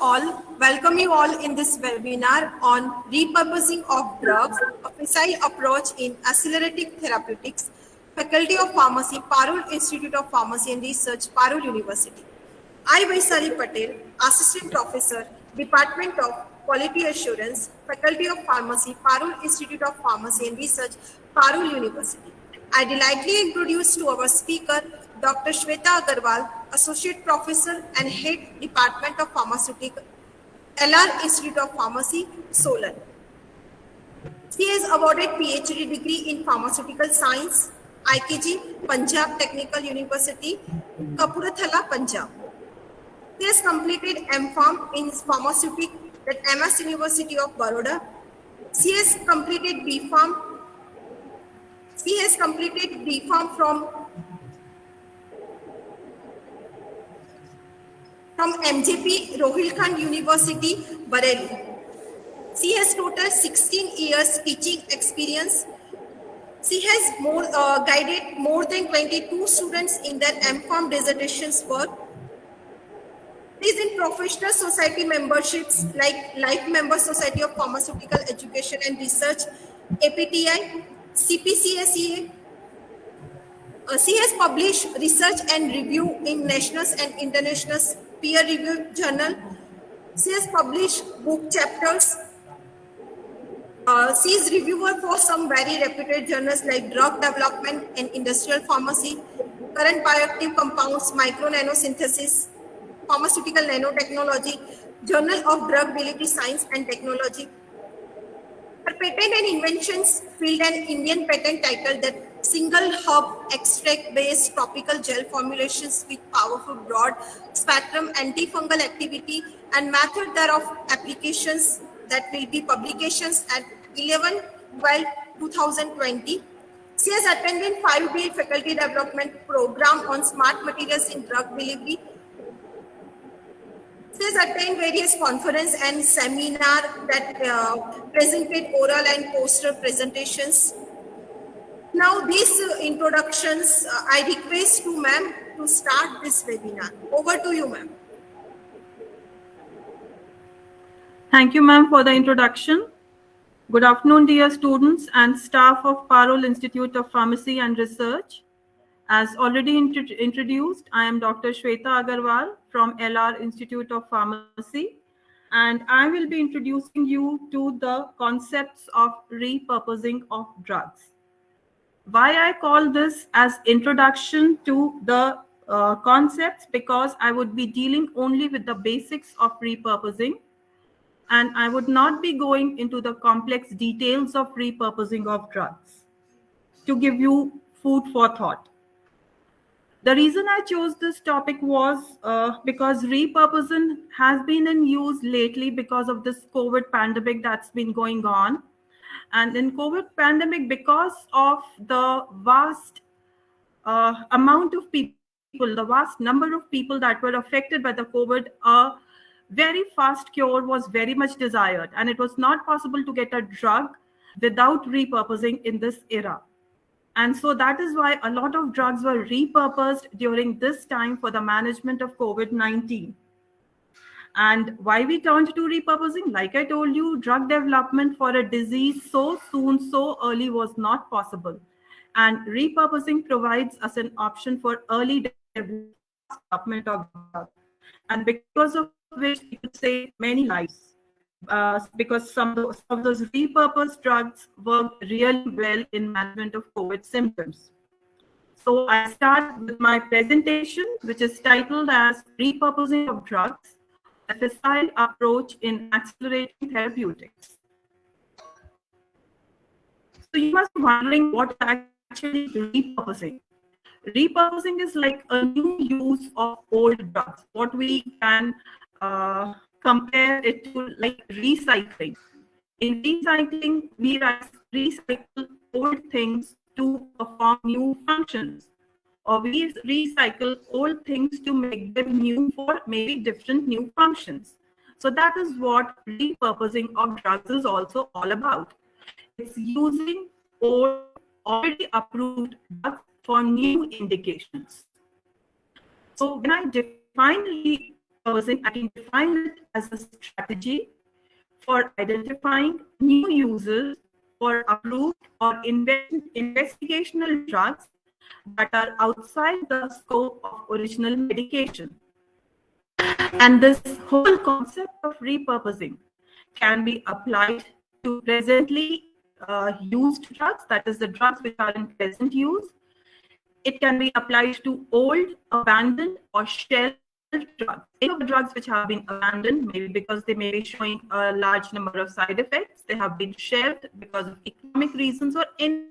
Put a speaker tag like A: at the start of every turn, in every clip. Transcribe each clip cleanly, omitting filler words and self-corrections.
A: all, welcome you all in this webinar on repurposing of drugs, a facile approach in accelerating therapeutics, Faculty of Pharmacy, Parul Institute of Pharmacy and Research, Parul University. I, Vaisali Patel, Assistant Professor, Department of Quality Assurance, Faculty of Pharmacy, Parul Institute of Pharmacy and Research, Parul University. I delightfully introduce to our speaker, Dr. Shweta Agarwal, Associate Professor and Head Department of Pharmaceutical, LR Institute of Pharmacy, Solan. She is awarded PhD degree in Pharmaceutical Science, IKG, Punjab Technical University, Kapurathala, Punjab. She has completed M.Pharm in Pharmaceutics at MS University of Baroda. She has completed B.Pharm. She has completed B.Pharm from MJP Rohilkhand University, Bareilly. She has total 16 years teaching experience. She has guided more than 22 students in their M.Pharm dissertations work. She is in professional society memberships like Life Member Society of Pharmaceutical Education and Research, APTI, CPCSEA. She has published research and review in national and international peer-reviewed journal. She has published book chapters. She is reviewer for some very reputed journals like Drug Development and Industrial Pharmacy, Current Bioactive Compounds, Micro-Nanosynthesis, Pharmaceutical Nanotechnology, Journal of Drug Delivery Science and Technology. Her patent and inventions field an Indian patent title that single herb extract based topical gel formulations with powerful broad spectrum antifungal activity and method thereof applications that will be publications at 11/12/2020. She has attended 5-day faculty development program on smart materials in drug delivery. She has attended various conference and seminar that presented oral and poster presentations. Now these introductions, I request to ma'am to start this webinar. Over to you, ma'am.
B: Thank you, ma'am, for the introduction. Good afternoon, dear students and staff of Parul Institute of Pharmacy and Research. As already introduced, I am Dr. Shweta Agarwal from LR Institute of Pharmacy, and I will be introducing you to the concepts of repurposing of drugs. Why I call this as introduction to the concepts, because I would be dealing only with the basics of repurposing, and I would not be going into the complex details of repurposing of drugs to give you food for thought. The reason I chose this topic was because repurposing has been in use lately because of this COVID pandemic that's been going on. And in COVID pandemic, because of the vast amount of people, the vast number of people that were affected by the COVID, a very fast cure was very much desired. And it was not possible to get a drug without repurposing in this era. And so that is why a lot of drugs were repurposed during this time for the management of COVID-19. And why we turned to repurposing? Like I told you, drug development for a disease so soon, so early was not possible. And repurposing provides us an option for early development of drugs. And because of which we could save many lives. Because some of those repurposed drugs work really well in management of COVID symptoms. So I start with my presentation, which is titled as Repurposing of Drugs, a facile approach in accelerating therapeutics. So you must be wondering what actually repurposing. Repurposing is like a new use of old drugs. What we can compare it to like recycling. In recycling, we recycle old things to perform new functions, or we recycle old things to make them new for maybe different new functions. So that is what repurposing of drugs is also all about. It's using old, already approved drugs for new indications. So when I define repurposing, I can define it as a strategy for identifying new uses for approved or investigational drugs that are outside the scope of original medication. And this whole concept of repurposing can be applied to presently used drugs, that is, the drugs which are in present use. It can be applied to old, abandoned, or shelved drugs. Any of the drugs which have been abandoned, maybe because they may be showing a large number of side effects, they have been shelved because of economic reasons or any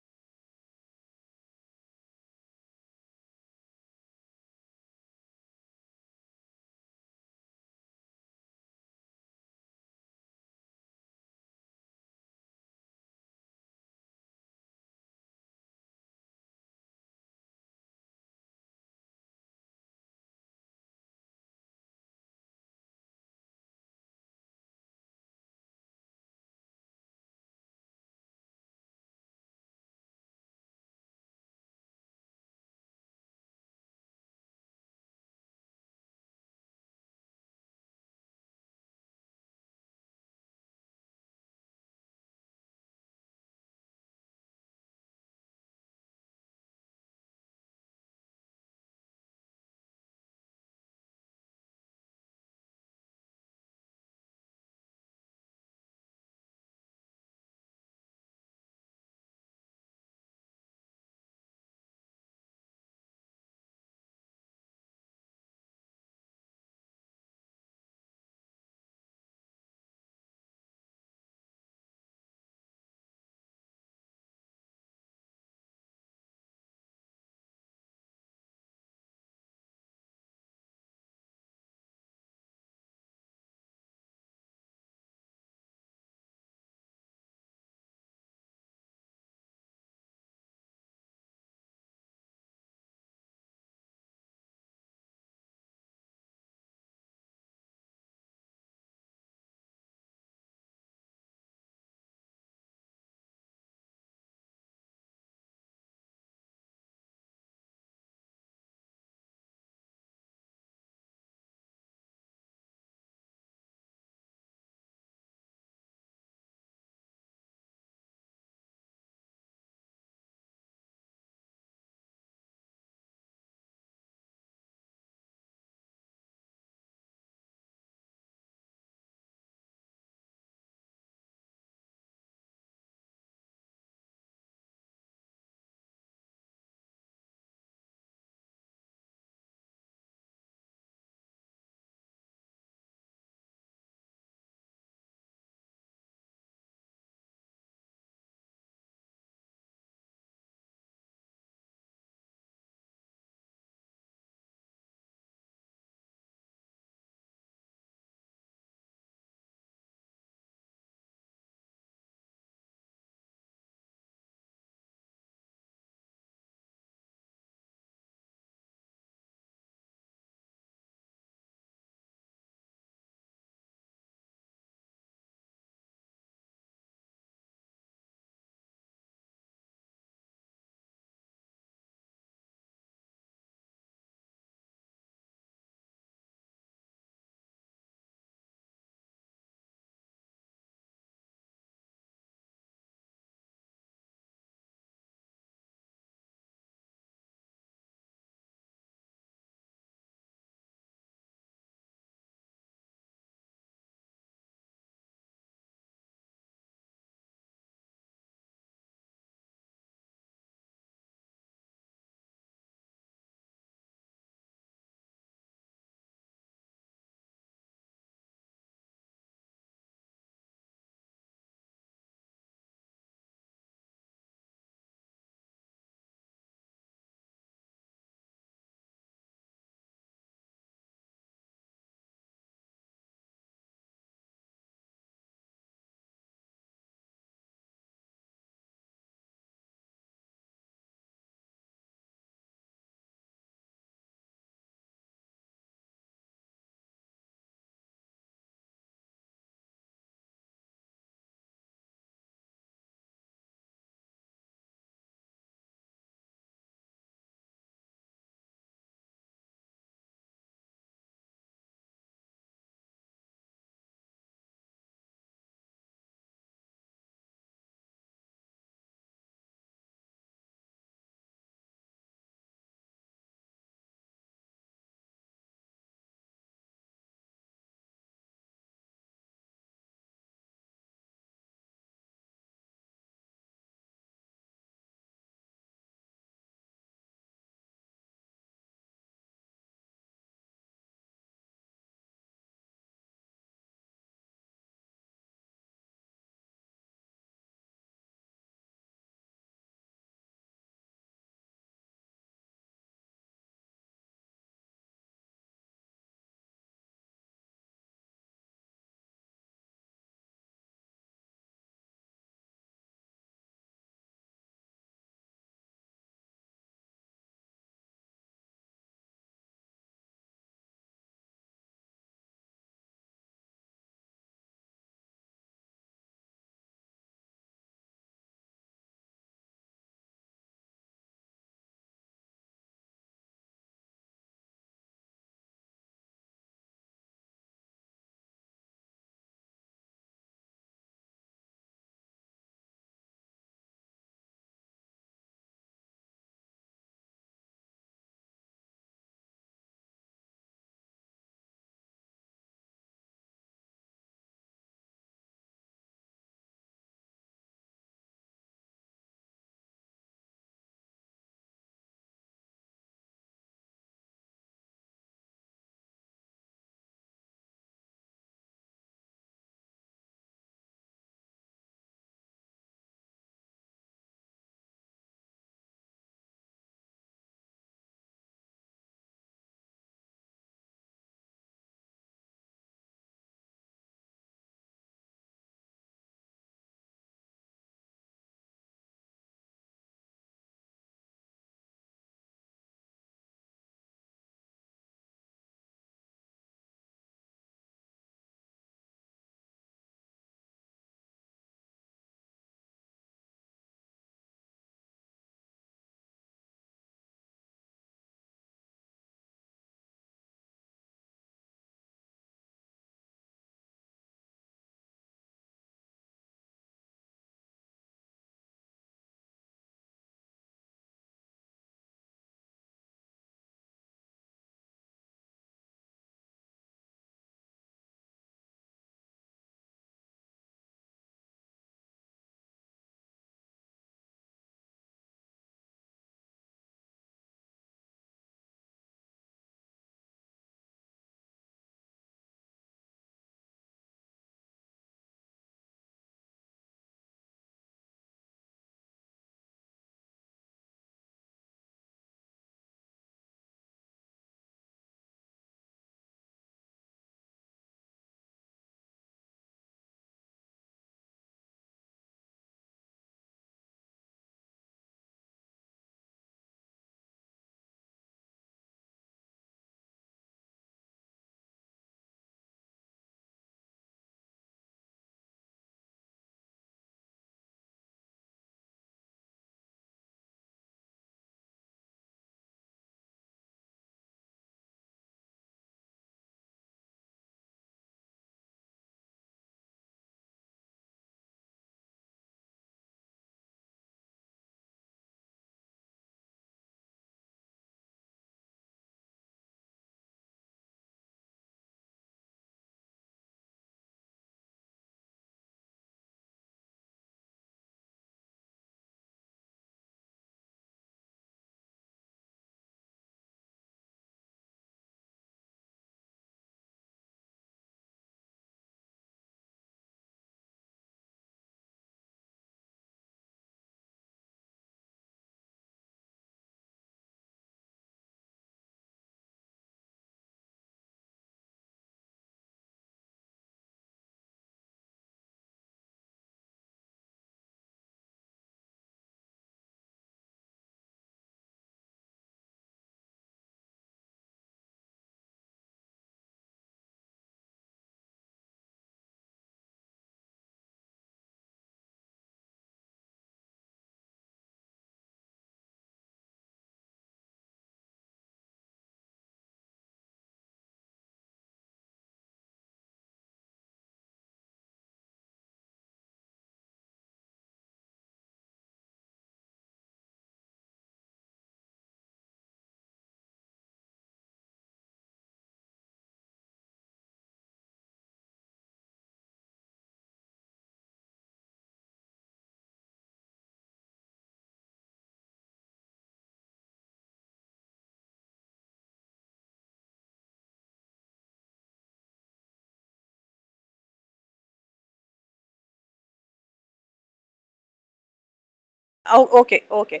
C: Oh, okay, okay.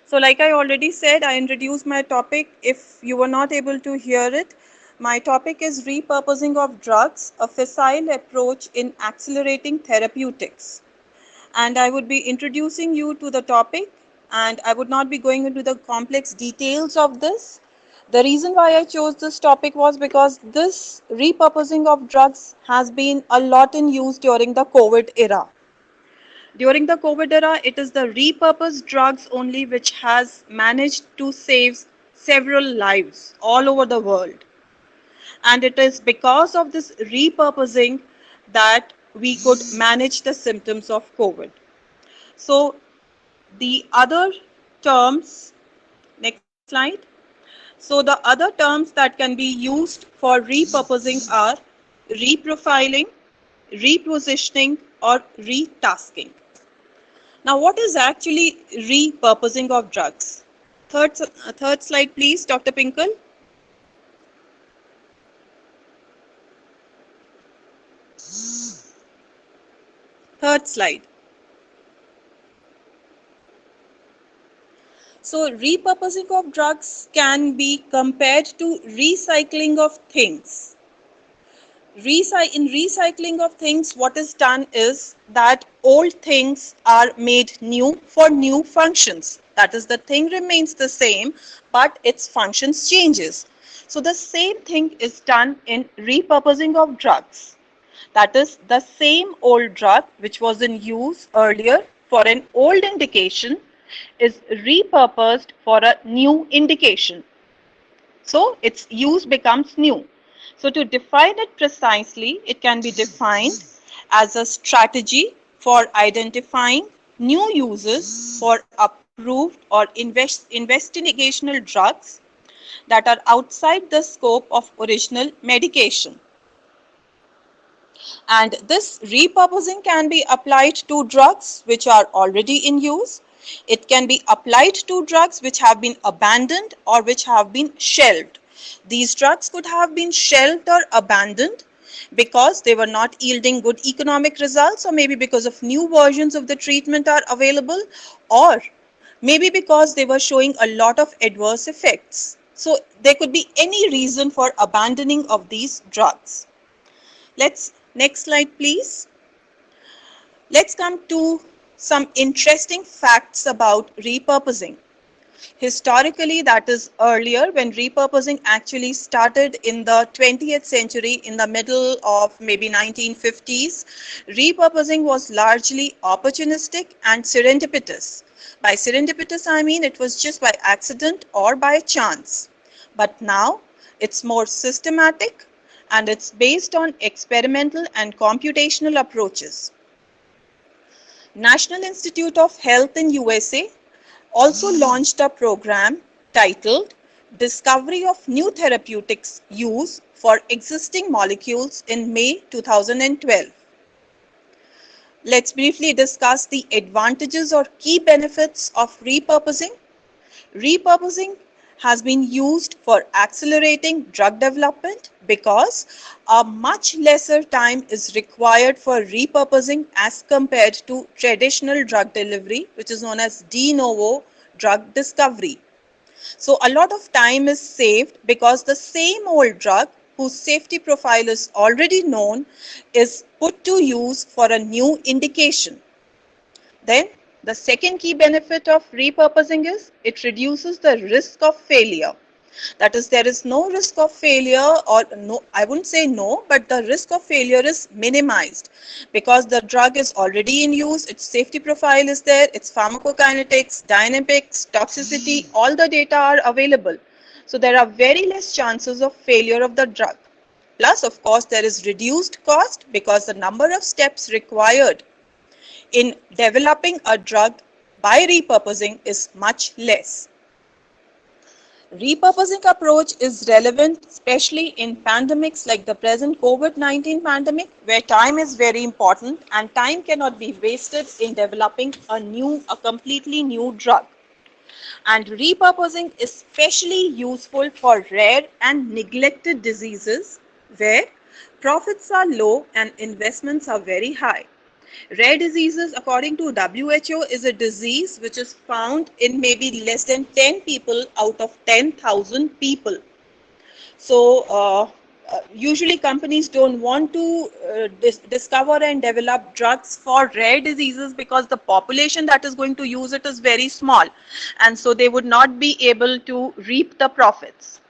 C: So, like I already said, I introduced my topic. If you were not able to hear it, my topic is repurposing of drugs, a facile approach in accelerating therapeutics. And I would be introducing you to the topic, and I would not be going into the complex details of this. The reason why I chose this topic was because this repurposing of drugs has been a lot in use during the COVID era. During the COVID era, it is the repurposed drugs only which has managed to save several lives all over the world. And it is because of this repurposing that we could manage the symptoms of COVID. So the other terms, next slide. So the other terms that can be used for repurposing are reprofiling, repositioning, or retasking. Now, what is actually repurposing of drugs? Third slide, please, Dr. Pinkle. Third slide. So, repurposing of drugs can be compared to recycling of things. In recycling of things, what is done is that old things are made new for new functions. That is, the thing remains the same, but its functions changes. So the same thing is done in repurposing of drugs. That is, the same old drug which was in use earlier for an old indication is repurposed for a new indication. So its use becomes new. So to define it precisely, it can be defined as a strategy for identifying new uses for approved or investigational drugs that are outside the scope of original medication. And this repurposing can be applied to drugs which are already in use. It can be applied to drugs which have been abandoned or which have been shelved. These drugs could have been shelved or abandoned because they were not yielding good economic results, or maybe because of new versions of the treatment are available, or maybe because they were showing a lot of adverse effects. So there could be any reason for abandoning of these drugs. Next slide, please. Let's come to some interesting facts about repurposing. Historically, that is earlier, when repurposing actually started in the 20th century, in the middle of maybe 1950s, repurposing was largely opportunistic and serendipitous. By serendipitous, I mean it was just by accident or by chance. But now it's more systematic, and it's based on experimental and computational approaches. National Institute of Health in USA also launched a program titled Discovery of New Therapeutics Use for Existing Molecules in May 2012. Let's briefly discuss the advantages or key benefits of repurposing. Repurposing has been used for accelerating drug development because a much lesser time is required for repurposing as compared to traditional drug delivery, which is known as de novo drug discovery. So a lot of time is saved because the same old drug whose safety profile is already known is put to use for a new indication. Then the second key benefit of repurposing is it reduces the risk of failure. That is, there is no risk of failure, or no, I wouldn't say no, but the risk of failure is minimized because the drug is already in use, its safety profile is there, its pharmacokinetics, dynamics, toxicity, all the data are available. So there are very less chances of failure of the drug. Plus, of course, there is reduced cost because the number of steps required in developing a drug by repurposing is much less. Repurposing approach is relevant especially in pandemics like the present COVID-19 pandemic, where time is very important and time cannot be wasted in developing a completely new drug. And repurposing is especially useful for rare and neglected diseases where profits are low and investments are very high. Rare diseases, according to WHO, is a disease which is found in maybe less than 10 people out of 10,000 people. So usually companies don't want to discover and develop drugs for rare diseases because the population that is going to use it is very small, and so they would not be able to reap the profits.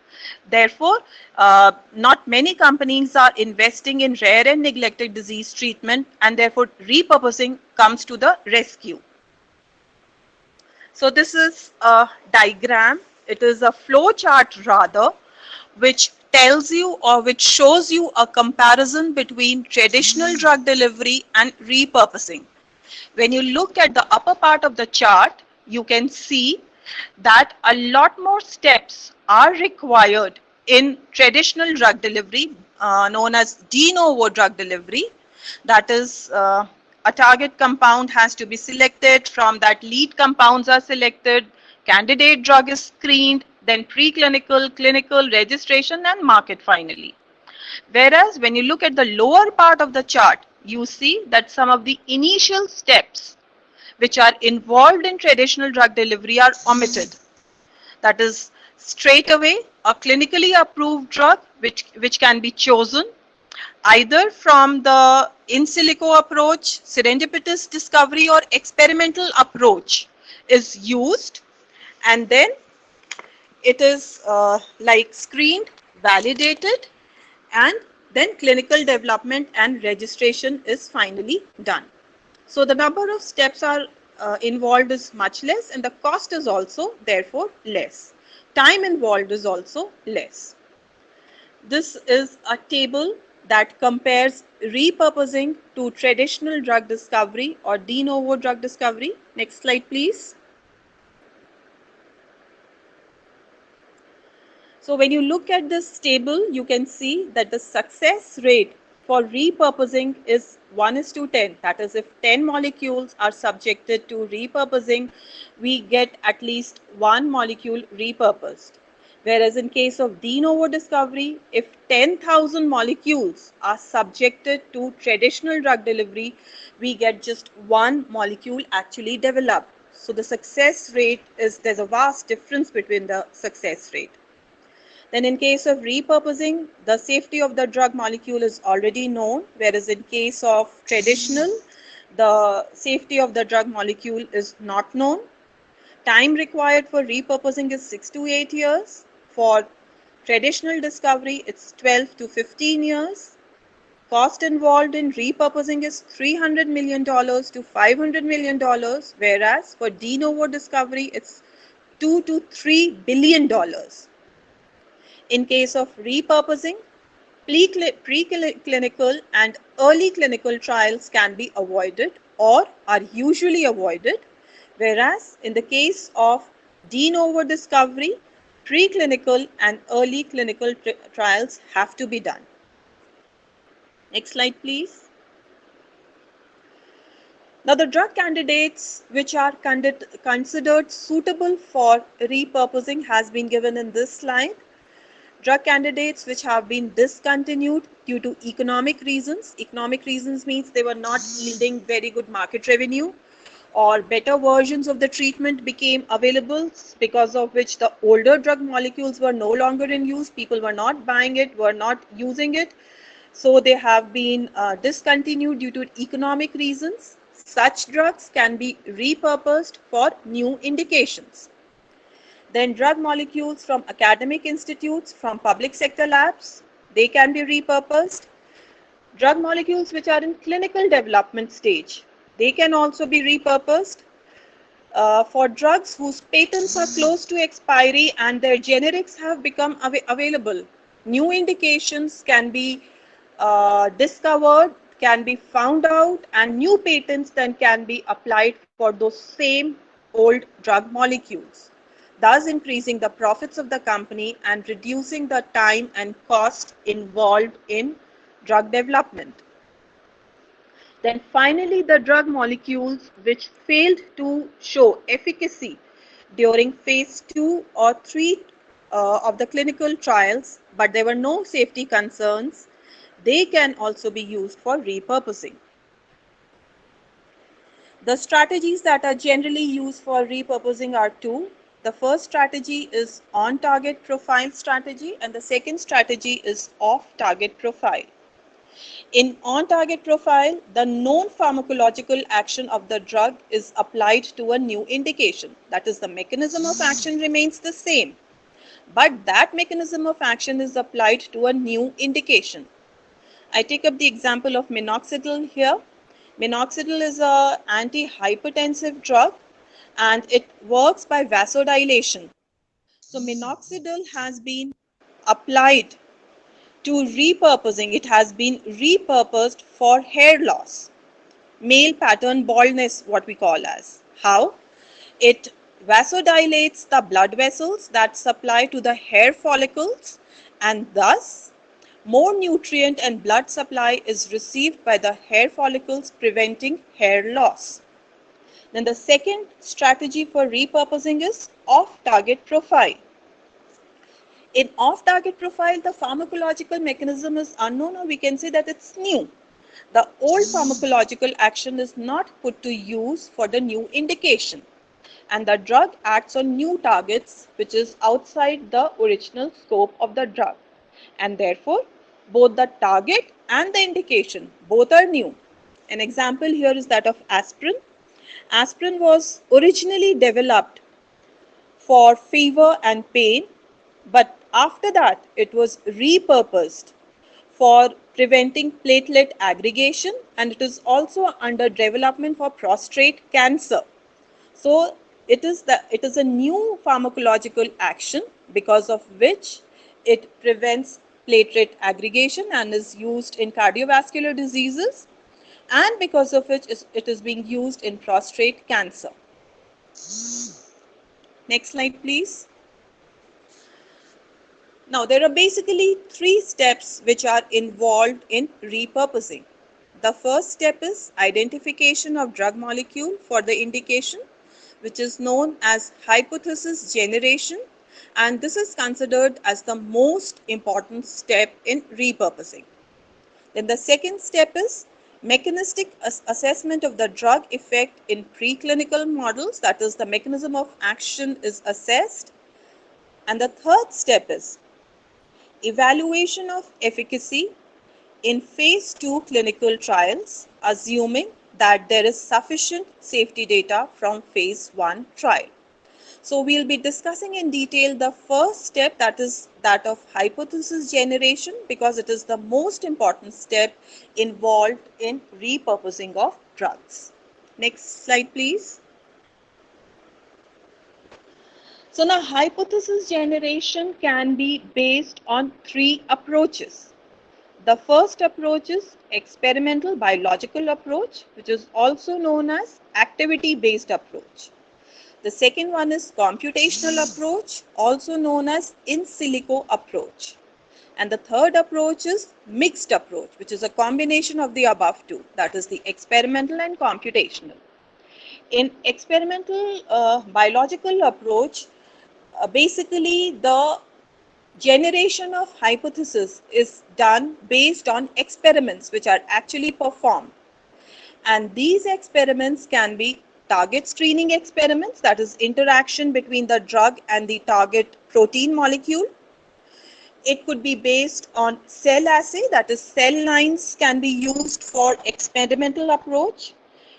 C: Therefore, not many companies are investing in rare and neglected disease treatment, and therefore repurposing comes to the rescue. So this is a diagram. It is a flow chart rather, which tells you or which shows you a comparison between traditional drug delivery and repurposing. When you look at the upper part of the chart, you can see that a lot more steps are required in traditional drug delivery, known as de novo drug delivery. That is, a target compound has to be selected, from that lead compounds are selected, candidate drug is screened, then preclinical, clinical, registration and market finally. Whereas when you look at the lower part of the chart, you see that some of the initial steps which are involved in traditional drug delivery are omitted. That is, straight away a clinically approved drug which can be chosen either from the in silico approach, serendipitous discovery or experimental approach is used, and then it is like screened, validated, and then clinical development and registration is finally done. So the number of steps are involved is much less, and the cost is also therefore less. Time involved is also less. This is a table that compares repurposing to traditional drug discovery or de novo drug discovery. Next slide, please. So when you look at this table, you can see that the success rate for repurposing is 1:10. That is, if 10 molecules are subjected to repurposing, we get at least one molecule repurposed. Whereas in case of de novo discovery, if 10,000 molecules are subjected to traditional drug delivery, we get just one molecule actually developed. So the success rate is, there's a vast difference between the success rate. Then in case of repurposing, the safety of the drug molecule is already known, whereas in case of traditional, the safety of the drug molecule is not known. Time required for repurposing is 6 to 8 years. For traditional discovery, it's 12 to 15 years. Cost involved in repurposing is $300 million to $500 million, whereas for de novo discovery, it's $2 to $3 billion. In case of repurposing, preclinical and early clinical trials can be avoided or are usually avoided, whereas in the case of de novo discovery, preclinical and early clinical trials have to be done. Next slide, please. Now, the drug candidates which are considered suitable for repurposing has been given in this slide. Drug candidates which have been discontinued due to economic reasons. Economic reasons means they were not yielding very good market revenue, or better versions of the treatment became available, because of which the older drug molecules were no longer in use. People were not buying it, were not using it. So they have been discontinued due to economic reasons. Such drugs can be repurposed for new indications. Then drug molecules from academic institutes, from public sector labs, they can be repurposed. Drug molecules which are in clinical development stage, they can also be repurposed. For drugs whose patents are close to expiry and their generics have become available, new indications can be discovered, can be found out, and new patents then can be applied for those same old drug molecules, thus increasing the profits of the company and reducing the time and cost involved in drug development. Then finally, the drug molecules which failed to show efficacy during phase 2 or 3 of the clinical trials, but there were no safety concerns, they can also be used for repurposing. The strategies that are generally used for repurposing are two. The first strategy is on-target profile strategy, and the second strategy is off-target profile. In on-target profile, the known pharmacological action of the drug is applied to a new indication. That is, the mechanism of action remains the same, but that mechanism of action is applied to a new indication. I take up the example of Minoxidil here. Minoxidil is an antihypertensive drug and it works by vasodilation. So Minoxidil has been applied to repurposing. It has been repurposed for hair loss, male pattern baldness, what we call as. How? It vasodilates the blood vessels that supply to the hair follicles, and thus more nutrient and blood supply is received by the hair follicles, preventing hair loss. Then the second strategy for repurposing is off-target profile. In off-target profile, the pharmacological mechanism is unknown, or we can say that it's new. The old pharmacological action is not put to use for the new indication, and the drug acts on new targets which is outside the original scope of the drug, and therefore both the target and the indication both are new. An example here is that of aspirin. Aspirin was originally developed for fever and pain, but after that it was repurposed for preventing platelet aggregation, and it is also under development for prostate cancer. So it is a new pharmacological action because of which it prevents platelet aggregation and is used in cardiovascular diseases, and because of which it is being used in prostate cancer. Next slide, please. Now, there are basically three steps which are involved in repurposing. The first step is identification of drug molecule for the indication, which is known as hypothesis generation, and this is considered as the most important step in repurposing. Then the second step is mechanistic assessment of the drug effect in preclinical models, that is, the mechanism of action is assessed. And the third step is evaluation of efficacy in phase 2 clinical trials, assuming that there is sufficient safety data from phase 1 trial. So we'll be discussing in detail the first step, that is that of hypothesis generation, because it is the most important step involved in repurposing of drugs. Next slide, please. So now hypothesis generation can be based on three approaches. The first approach is experimental biological approach, which is also known as activity-based approach. The second one is computational approach, also known as in silico approach. And the third approach is mixed approach, which is a combination of the above two, that is the experimental and computational. In experimental biological approach, basically the generation of hypothesis is done based on experiments which are actually performed, and these experiments can be target screening experiments, that is interaction between the drug and the target protein molecule. It could be based on cell assay, that is cell lines can be used for experimental approach.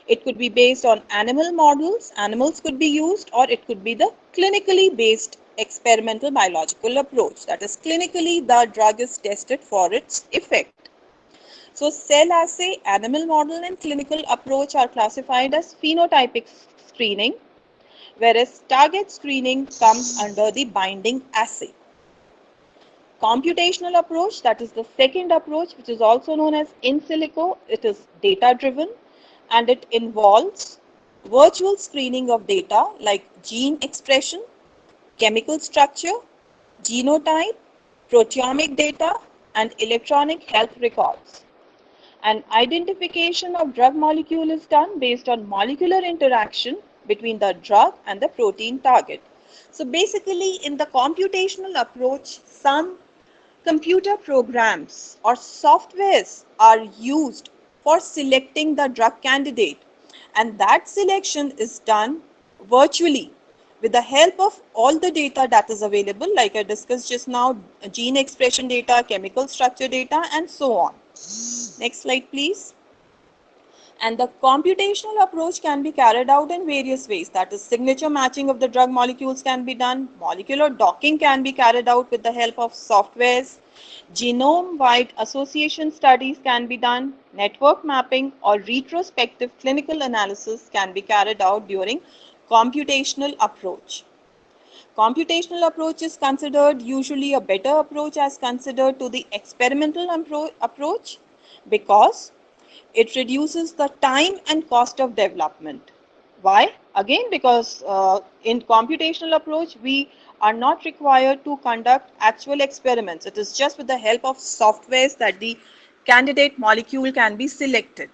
C: It could be based on animal models, animals could be used, or it could be the clinically based experimental biological approach, that is clinically the drug is tested for its effect. So cell assay, animal model and clinical approach are classified as phenotypic screening, whereas target screening comes under the binding assay. Computational approach, that is the second approach, which is also known as in silico, it is data driven, and it involves virtual screening of data like gene expression, chemical structure, genotype, proteomic data, and electronic health records. And identification of drug molecule is done based on molecular interaction between the drug and the protein target. So basically, in the computational approach, some computer programs or softwares are used for selecting the drug candidate, and that selection is done virtually with the help of all the data that is available, like I discussed just now, gene expression data, chemical structure data, and so on. Next slide, please. And the computational approach can be carried out in various ways. That is, signature matching of the drug molecules can be done. Molecular docking can be carried out with the help of softwares. Genome-wide association studies can be done. Network mapping or retrospective clinical analysis can be carried out during computational approach. Computational approach is considered usually a better approach as considered to the experimental approach because it reduces the time and cost of development. Why? Again, because in computational approach, we are not required to conduct actual experiments. It is just with the help of softwares that the candidate molecule can be selected.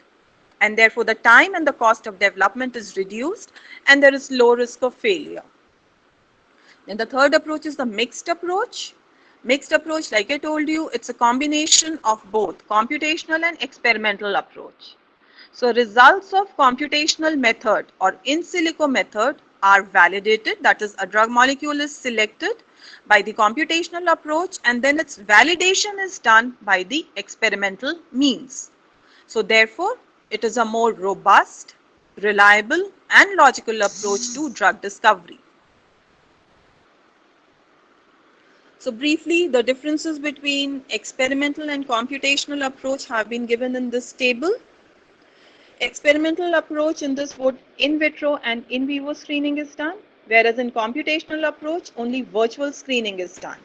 C: And therefore, the time and the cost of development is reduced and there is low risk of failure. And the third approach is the mixed approach. Mixed approach, like I told you, it's a combination of both computational and experimental approach. So results of computational method or in silico method are validated, that is, a drug molecule is selected by the computational approach and then its validation is done by the experimental means. So therefore, it is a more robust, reliable and logical approach to drug discovery. So briefly, the differences between experimental and computational approach have been given in this table. Experimental approach in this would in vitro and in vivo screening is done, whereas in computational approach only virtual screening is done.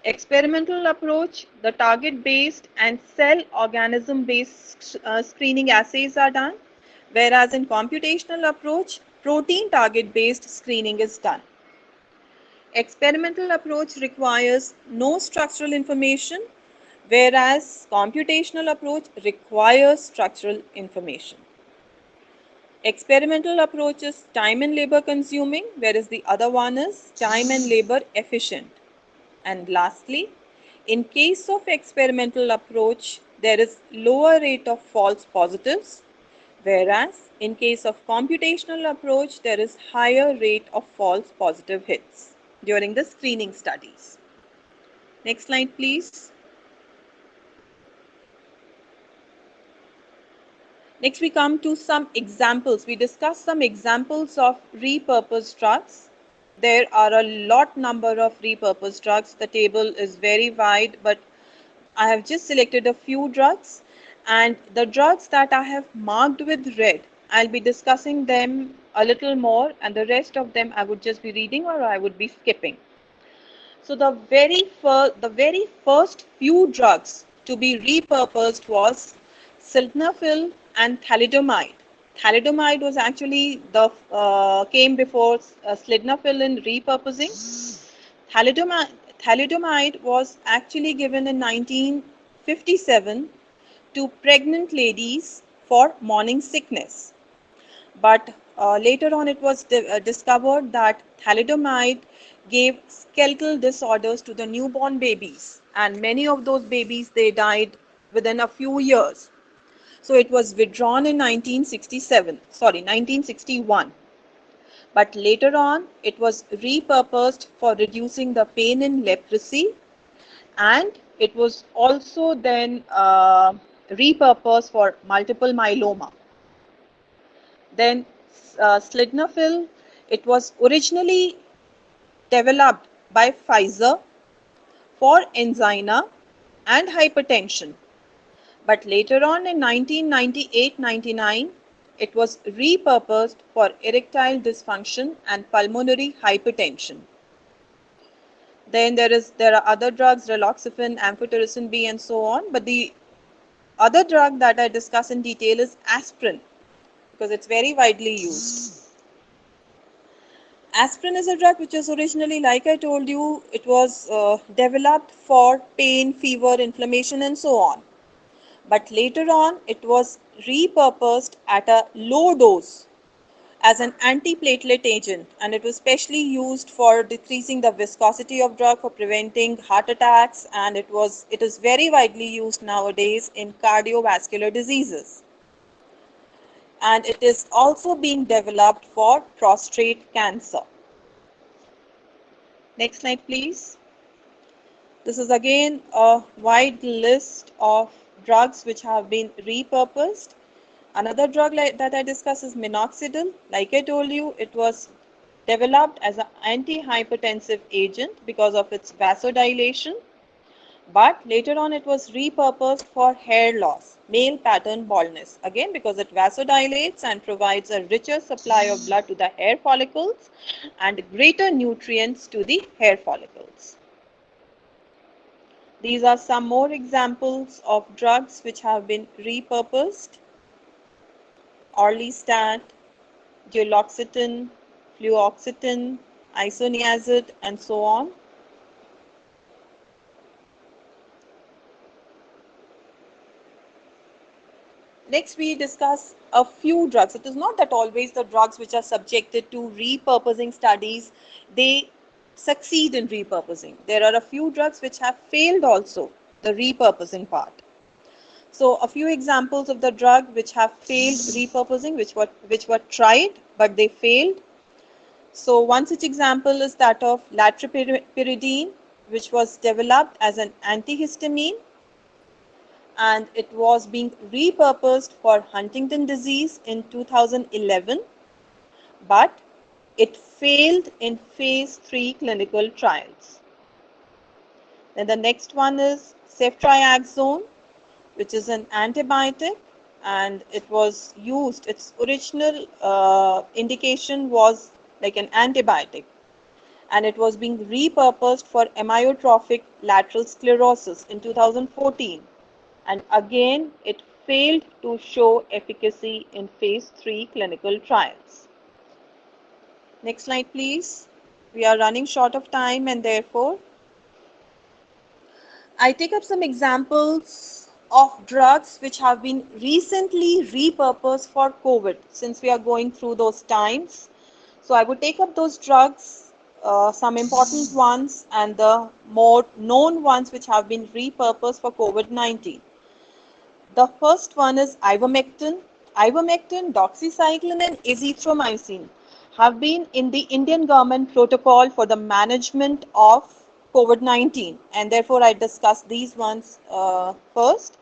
C: Experimental approach, the target-based and cell organism-based screening assays are done, whereas in computational approach, protein target-based screening is done. Experimental approach requires no structural information, whereas computational approach requires structural information. Experimental approach is time and labor consuming, whereas the other one is time and labor efficient. And lastly, in case of experimental approach, there is lower rate of false positives, whereas in case of computational approach, there is higher rate of false positive hits during the screening studies. Next slide, please. Next, we come to some examples. We discuss some examples of repurposed drugs. There are a lot number of repurposed drugs. The table is very wide, but I have just selected a few drugs. And the drugs that I have marked with red, I'll be discussing them a little more, and the rest of them I would just be reading or I would be skipping. So the very first few drugs to be repurposed was sildenafil and thalidomide. Thalidomide was actually the came before sildenafil in repurposing. Thalidomide was actually given in 1957 to pregnant ladies for morning sickness. But later on it was discovered that thalidomide gave skeletal disorders to the newborn babies, and many of those babies, they died within a few years. So it was withdrawn in 1961. But later on it was repurposed for reducing the pain in leprosy, and it was also then repurposed for multiple myeloma. Then sildenafil, it was originally developed by Pfizer for angina and hypertension. But later on in 1998-99, it was repurposed for erectile dysfunction and pulmonary hypertension. Then there are other drugs, raloxifene, amphotericin B and so on. But the other drug that I discuss in detail is aspirin, because it's very widely used. Aspirin is a drug which is originally, like I told you, it was developed for pain, fever, inflammation and so on. But later on, it was repurposed at a low dose as an antiplatelet agent, and it was specially used for decreasing the viscosity of drug for preventing heart attacks, and it is very widely used nowadays in cardiovascular diseases. and it is also being developed for prostate cancer. Next slide, please. This is again a wide list of drugs which have been repurposed. Another drug that I discussed is Minoxidil. Like I told you, it was developed as an antihypertensive agent because of its vasodilation, but later on it was repurposed for hair loss, male pattern baldness, again because it vasodilates and provides a richer supply of blood to the hair follicles and greater nutrients to the hair follicles. These are some more examples of drugs which have been repurposed: Orlistat, duloxetine, fluoxetine, isoniazid, and so on. Next, we discuss a few drugs. It is not that always the drugs which are subjected to repurposing studies, they succeed in repurposing. There are a few drugs which have failed also, the repurposing part. So a few examples of the drug which have failed repurposing, which were tried but they failed. So one such example is that of latripyridine, which was developed as an antihistamine, and it was being repurposed for Huntington disease in 2011, but it failed in phase 3 clinical trials. Then the next one is ceftriaxone, which is an antibiotic, and it was used, its original indication was like an antibiotic, and it was being repurposed for amyotrophic lateral sclerosis in 2014. And again, it failed to show efficacy in phase 3 clinical trials. Next slide, please. We are running short of time, and therefore, I take up some examples of drugs which have been recently repurposed for COVID, since we are going through those times. So I would take up those drugs, some important ones and the more known ones which have been repurposed for COVID-19. The first one is ivermectin. Ivermectin, doxycycline and azithromycin have been in the Indian government protocol for the management of COVID-19, and therefore I discuss these ones first.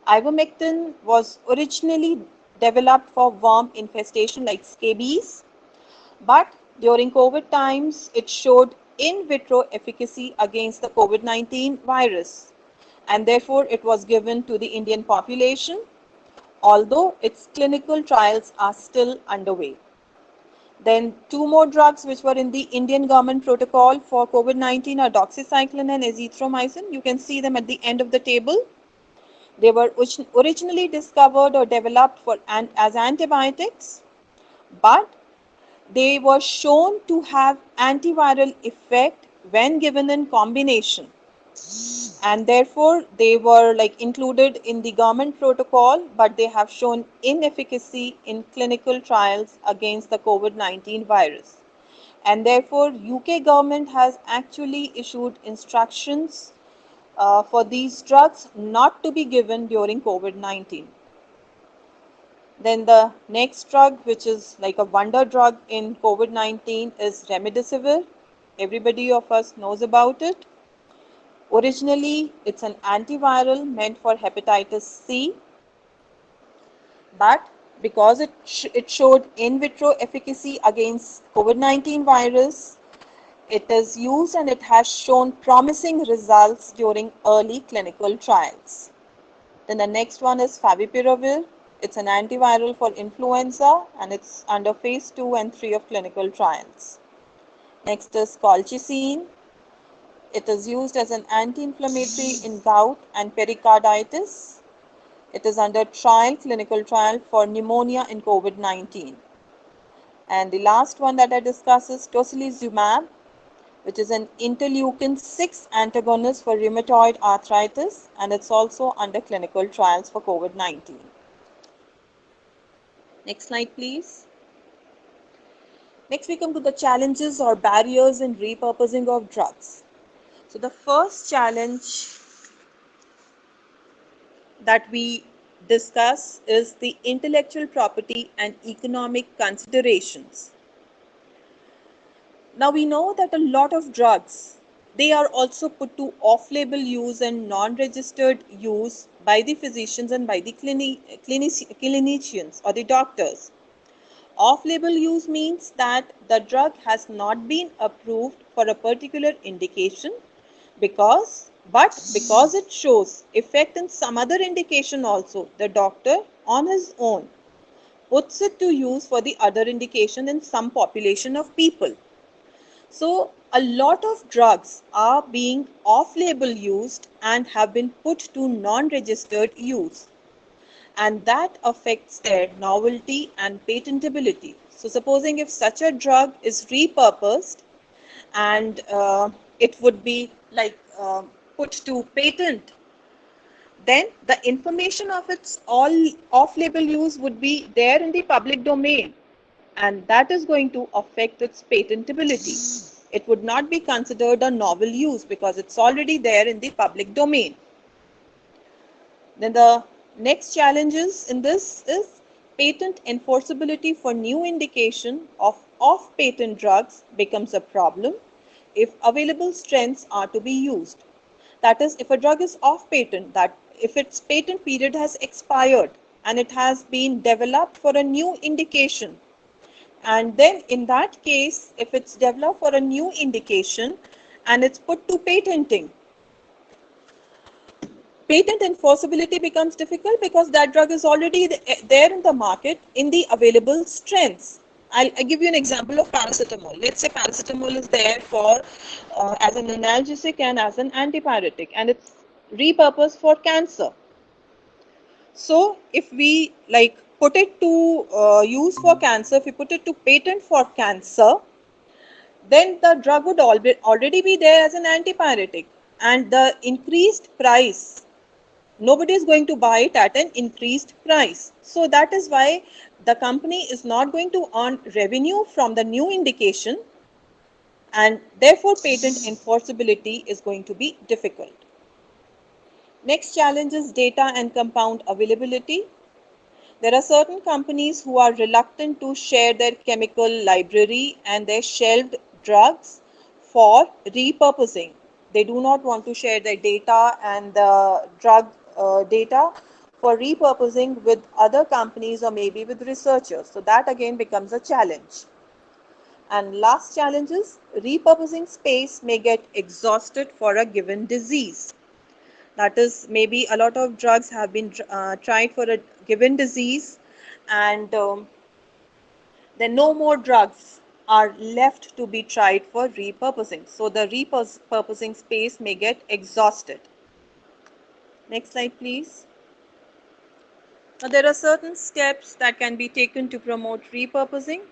C: Ivermectin was originally developed for worm infestation like scabies, but during COVID times it showed in vitro efficacy against the COVID-19 virus, and therefore it was given to the Indian population, although its clinical trials are still underway. Then two more drugs which were in the Indian government protocol for COVID-19 are doxycycline and azithromycin. You can see them at the end of the table. They were originally discovered or developed as antibiotics, but they were shown to have antiviral effect when given in combination, and therefore they were included in the government protocol, but they have shown inefficacy in clinical trials against the COVID-19 virus. And therefore UK government has actually issued instructions for these drugs not to be given during COVID-19. Then the next drug, which is like a wonder drug in COVID-19, is remdesivir. Everybody of us knows about it. Originally, it's an antiviral meant for hepatitis C, but because it showed in vitro efficacy against COVID-19 virus, it is used and it has shown promising results during early clinical trials. Then the next one is favipiravir. It's an antiviral for influenza and it's under phase 2 and 3 of clinical trials. Next is colchicine. It is used as an anti-inflammatory in gout and pericarditis. It is under clinical trial for pneumonia in COVID-19. And the last one that I discuss is tocilizumab, which is an interleukin-6 antagonist for rheumatoid arthritis, and it's also under clinical trials for COVID-19. Next slide, please. Next, we come to the challenges or barriers in repurposing of drugs. So the first challenge that we discuss is the intellectual property and economic considerations. Now we know that a lot of drugs, they are also put to off-label use and non-registered use by the physicians and by the clinicians or the doctors. Off-label use means that the drug has not been approved for a particular indication because it shows effect in some other indication also, the doctor on his own puts it to use for the other indication in some population of people. So a lot of drugs are being off-label used and have been put to non-registered use, and that affects their novelty and patentability. So supposing if such a drug is repurposed and it would be like put to patent, then the information of its all off-label use would be there in the public domain, and that is going to affect its patentability. It would not be considered a novel use because it's already there in the public domain. Then the next challenges in this is patent enforceability for new indication of off-patent drugs becomes a problem if available strengths are to be used. That is, if a drug is off patent, that if its patent period has expired and it has been developed for a new indication, and then in that case, if it's developed for a new indication and it's put to patenting, patent enforceability becomes difficult because that drug is already there in the market in the available strengths. I'll give you an example of paracetamol. Let's say paracetamol is there for as an analgesic and as an antipyretic, and it's repurposed for cancer. So if we like put it to use for cancer, if we put it to patent for cancer, then the drug would already be there as an antipyretic, and the increased price, nobody is going to buy it at an increased price. So that is why the company is not going to earn revenue from the new indication, and therefore patent enforceability is going to be difficult. Next challenge is data and compound availability. There are certain companies who are reluctant to share their chemical library and their shelved drugs for repurposing. They do not want to share their data and the drug data for repurposing with other companies or maybe with researchers. So that again becomes a challenge. And last challenge is repurposing space may get exhausted for a given disease. That is, maybe a lot of drugs have been tried for a given disease, and then no more drugs are left to be tried for repurposing. So the repurposing space may get exhausted. Next slide, please. Now, there are certain steps that can be taken to promote repurposing.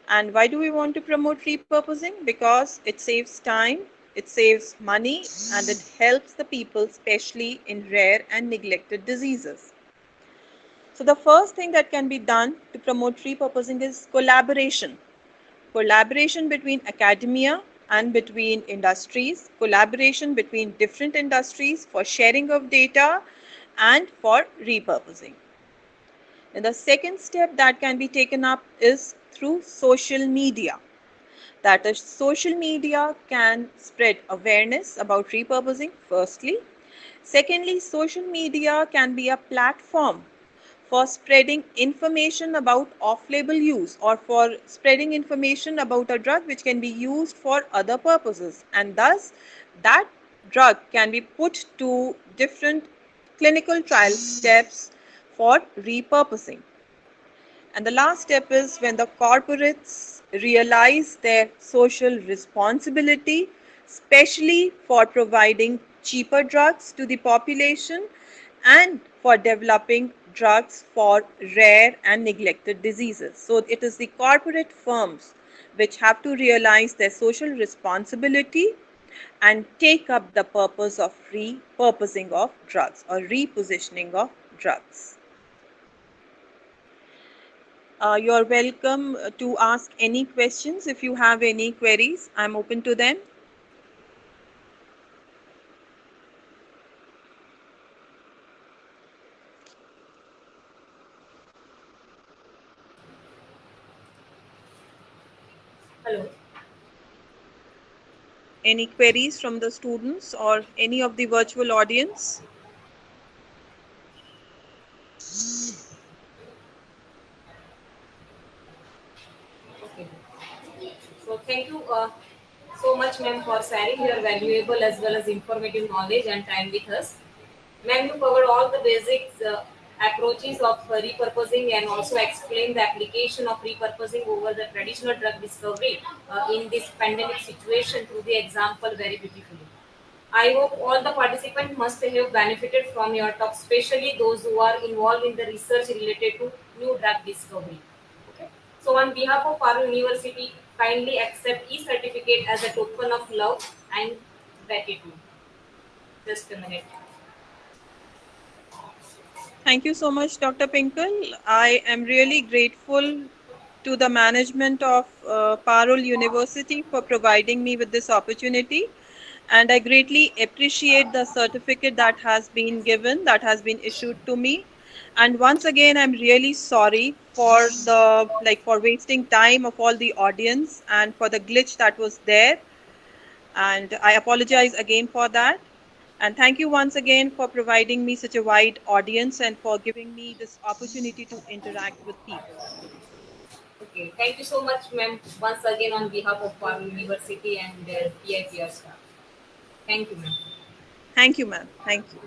C: And why do we want to promote repurposing? Because it saves time, it saves money, and it helps the people, especially in rare and neglected diseases. So the first thing that can be done to promote repurposing is collaboration. Collaboration between academia and between industries, collaboration between different industries for sharing of data and for repurposing. And the second step that can be taken up is through social media. That is, social media can spread awareness about repurposing, firstly. Secondly, social media can be a platform for spreading information about off-label use or for spreading information about a drug which can be used for other purposes, and thus that drug can be put to different clinical trial steps for repurposing. And the last step is when the corporates realize their social responsibility, especially for providing cheaper drugs to the population and for developing drugs for rare and neglected diseases. So it is the corporate firms which have to realize their social responsibility and take up the purpose of repurposing of drugs or repositioning of drugs. You're welcome to ask any questions. If you have any queries, I'm open to them. Any queries from the students or any of the virtual audience?
D: Okay. So thank you so much, ma'am, for sharing your valuable as well as informative knowledge and time with us. Ma'am, you covered all the basics approaches of repurposing and also explained the application of repurposing over the traditional drug discovery in this pandemic situation through the example very beautifully. I hope all the participants must have benefited from your talk, especially those who are involved in the research related to new drug discovery. Okay. So, on behalf of our university, kindly accept e-certificate as a token of love and gratitude. Just a minute.
C: Thank you so much, Dr. Pinkle. I am really grateful to the management of Parul University for providing me with this opportunity. And I greatly appreciate the certificate that has been given, that has been issued to me. And once again, I'm really sorry for for wasting time of all the audience and for the glitch that was there. And I apologize again for that. And thank you once again for providing me such a wide audience and for giving me this opportunity to interact with people.
D: Okay. Thank you so much, ma'am, once again on behalf of our university and PIPR staff. Thank you, ma'am.
C: Thank you, ma'am. Thank you.